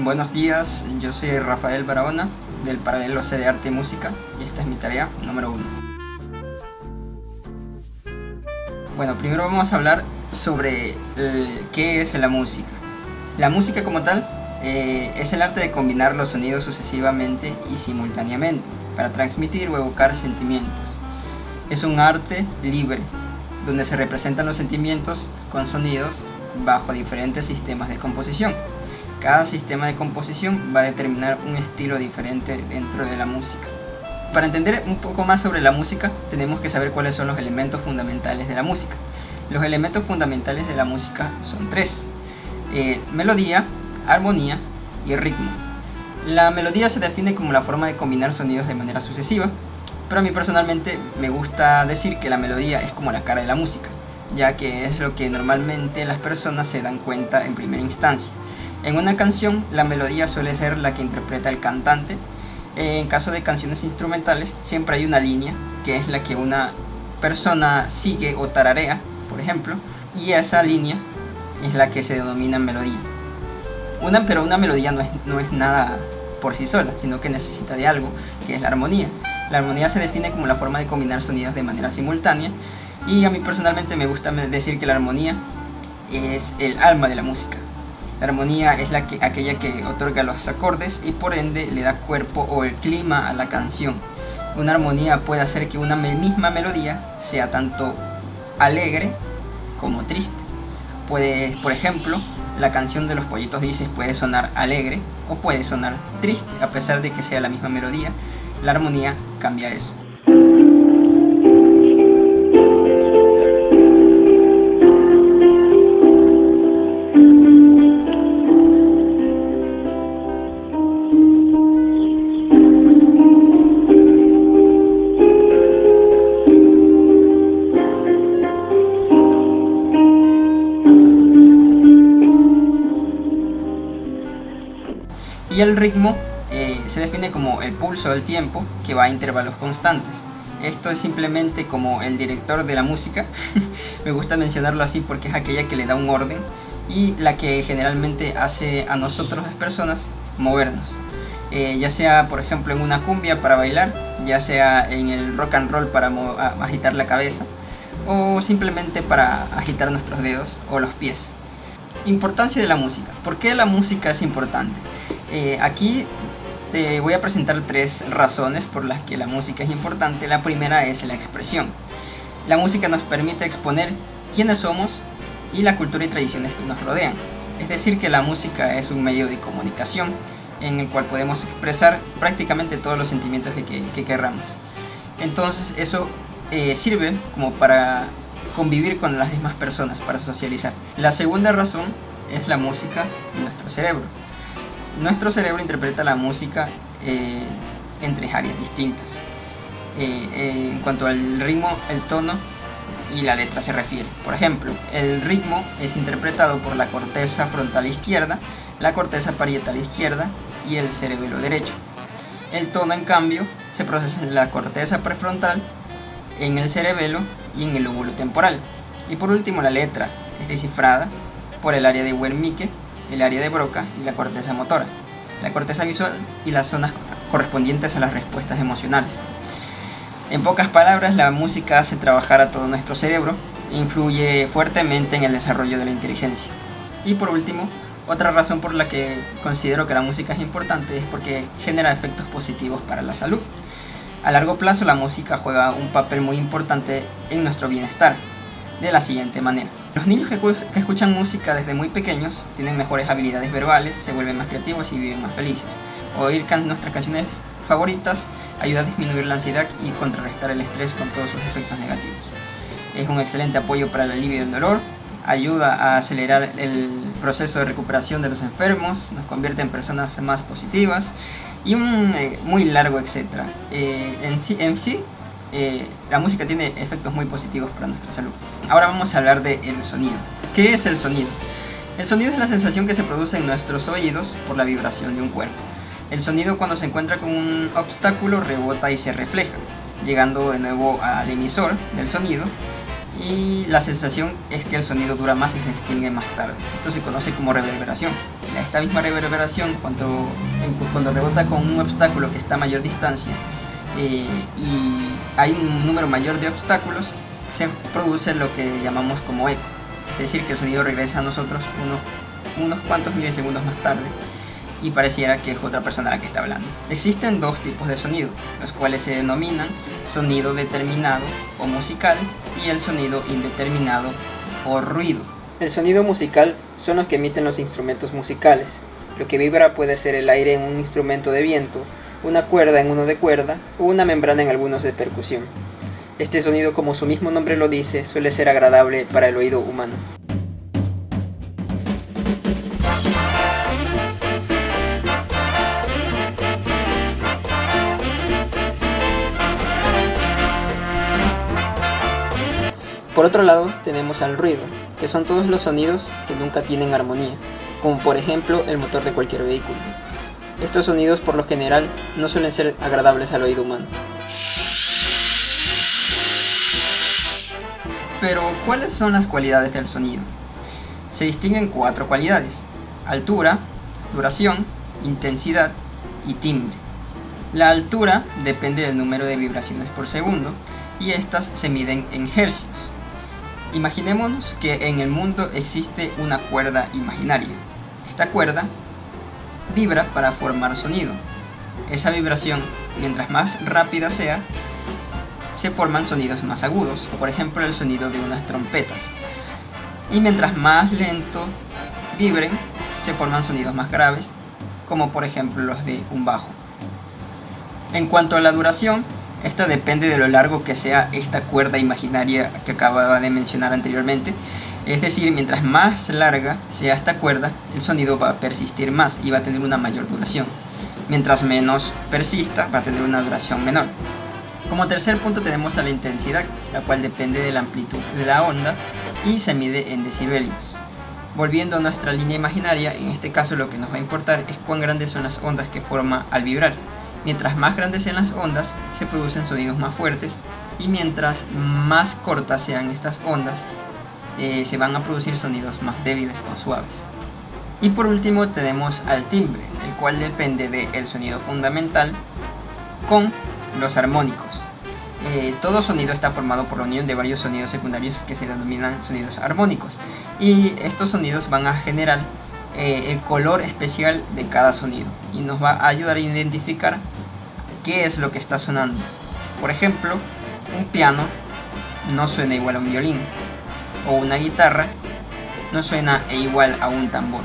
Buenos días, yo soy Rafael Barahona del Paralelo C de Arte y Música y esta es mi tarea número 1. Bueno, primero vamos a hablar sobre qué es la música. La música como tal es el arte de combinar los sonidos sucesivamente y simultáneamente para transmitir o evocar sentimientos. Es un arte libre donde se representan los sentimientos con sonidos bajo diferentes sistemas de composición. Cada sistema de composición va a determinar un estilo diferente dentro de la música. Para entender un poco más sobre la música, tenemos que saber cuáles son los elementos fundamentales de la música. Los elementos fundamentales de la música son tres: melodía, armonía y ritmo. La melodía se define como la forma de combinar sonidos de manera sucesiva, pero a mí personalmente me gusta decir que la melodía es como la cara de la música, ya que es lo que normalmente las personas se dan cuenta en primera instancia. En una canción, la melodía suele ser la que interpreta el cantante. En caso de canciones instrumentales, siempre hay una línea que es la que una persona sigue o tararea, por ejemplo, y esa línea es la que se denomina melodía. Pero una melodía no es nada por sí sola, sino que necesita de algo, que es la armonía. La armonía se define como la forma de combinar sonidos de manera simultánea, y a mí personalmente me gusta decir que la armonía es el alma de la música. La armonía es aquella que otorga los acordes y por ende le da cuerpo o el clima a la canción. Una armonía puede hacer que una misma melodía sea tanto alegre como triste. Por ejemplo, la canción de Los Pollitos Dices puede sonar alegre o puede sonar triste, a pesar de que sea la misma melodía. La armonía cambia eso. Y el ritmo se define como el pulso del tiempo que va a intervalos constantes. Esto es simplemente como el director de la música. Me gusta mencionarlo así porque es aquella que le da un orden y la que generalmente hace a nosotros las personas movernos. Ya sea por ejemplo en una cumbia para bailar, ya sea en el rock and roll para agitar la cabeza o simplemente para agitar nuestros dedos o los pies. Importancia de la música. ¿Por qué la música es importante? Aquí te voy a presentar tres razones por las que la música es importante. La primera es la expresión. La música nos permite exponer quiénes somos y la cultura y tradiciones que nos rodean. Es decir, que la música es un medio de comunicación en el cual podemos expresar prácticamente todos los sentimientos que querramos. Entonces eso sirve como para convivir con las demás personas, para socializar. La segunda razón es la música en nuestro cerebro. Nuestro cerebro interpreta la música en tres áreas distintas. En cuanto al ritmo, el tono y la letra se refiere. Por ejemplo, el ritmo es interpretado por la corteza frontal izquierda, la corteza parietal izquierda y el cerebelo derecho. El tono, en cambio, se procesa en la corteza prefrontal, en el cerebelo y en el lóbulo temporal. Y por último, la letra es descifrada por el área de Wernicke, el área de Broca y la corteza motora, la corteza visual y las zonas correspondientes a las respuestas emocionales. En pocas palabras, la música hace trabajar a todo nuestro cerebro e influye fuertemente en el desarrollo de la inteligencia. Y por último, otra razón por la que considero que la música es importante es porque genera efectos positivos para la salud. A largo plazo, la música juega un papel muy importante en nuestro bienestar, de la siguiente manera. Los niños que escuchan música desde muy pequeños tienen mejores habilidades verbales, se vuelven más creativos y viven más felices. Oír nuestras canciones favoritas ayuda a disminuir la ansiedad y contrarrestar el estrés con todos sus efectos negativos. Es un excelente apoyo para el alivio del dolor, ayuda a acelerar el proceso de recuperación de los enfermos, nos convierte en personas más positivas y un muy largo etcétera. En sí, la música tiene efectos muy positivos para nuestra salud. Ahora vamos a hablar del sonido. ¿Qué es el sonido? El sonido es la sensación que se produce en nuestros oídos por la vibración de un cuerpo. El sonido, cuando se encuentra con un obstáculo, rebota y se refleja, llegando de nuevo al emisor del sonido, y la sensación es que el sonido dura más y se extingue más tarde. Esto se conoce como reverberación. esta misma reverberación, cuando rebota con un obstáculo que está a mayor distancia y hay un número mayor de obstáculos, se produce lo que llamamos como eco. Es decir, que el sonido regresa a nosotros unos cuantos milisegundos más tarde y pareciera que es otra persona la que está hablando. Existen dos tipos de sonido, los cuales se denominan sonido determinado o musical y el sonido indeterminado o ruido. El sonido musical son los que emiten los instrumentos musicales. Lo que vibra puede ser el aire en un instrumento de viento, una cuerda en uno de cuerda o una membrana en algunos de percusión. Este sonido, como su mismo nombre lo dice, suele ser agradable para el oído humano. Por otro lado, tenemos al ruido, que son todos los sonidos que nunca tienen armonía, como por ejemplo el motor de cualquier vehículo. Estos sonidos por lo general no suelen ser agradables al oído humano. Pero, ¿cuáles son las cualidades del sonido? Se distinguen 4 cualidades: altura, duración, intensidad y timbre. La altura depende del número de vibraciones por segundo y estas se miden en hercios. Imaginémonos que en el mundo existe una cuerda imaginaria. Esta cuerda vibra para formar sonido. Esa vibración, mientras más rápida sea, se forman sonidos más agudos, o por ejemplo el sonido de unas trompetas. Y mientras más lento vibren, se forman sonidos más graves, como por ejemplo los de un bajo. En cuanto a la duración, esta depende de lo largo que sea esta cuerda imaginaria que acababa de mencionar anteriormente. Es decir, mientras más larga sea esta cuerda, el sonido va a persistir más y va a tener una mayor duración. Mientras menos persista, va a tener una duración menor. Como tercer punto tenemos a la intensidad, la cual depende de la amplitud de la onda y se mide en decibelios. Volviendo a nuestra línea imaginaria, en este caso lo que nos va a importar es cuán grandes son las ondas que forma al vibrar. Mientras más grandes sean las ondas, se producen sonidos más fuertes, y mientras más cortas sean estas ondas, se van a producir sonidos más débiles o suaves. Y por último tenemos al timbre, el cual depende del sonido fundamental con los armónicos. Todo sonido está formado por la unión de varios sonidos secundarios que se denominan sonidos armónicos, y estos sonidos van a generar el color especial de cada sonido y nos va a ayudar a identificar qué es lo que está sonando. Por ejemplo, un piano no suena igual a un violín, o una guitarra no suena igual a un tambor.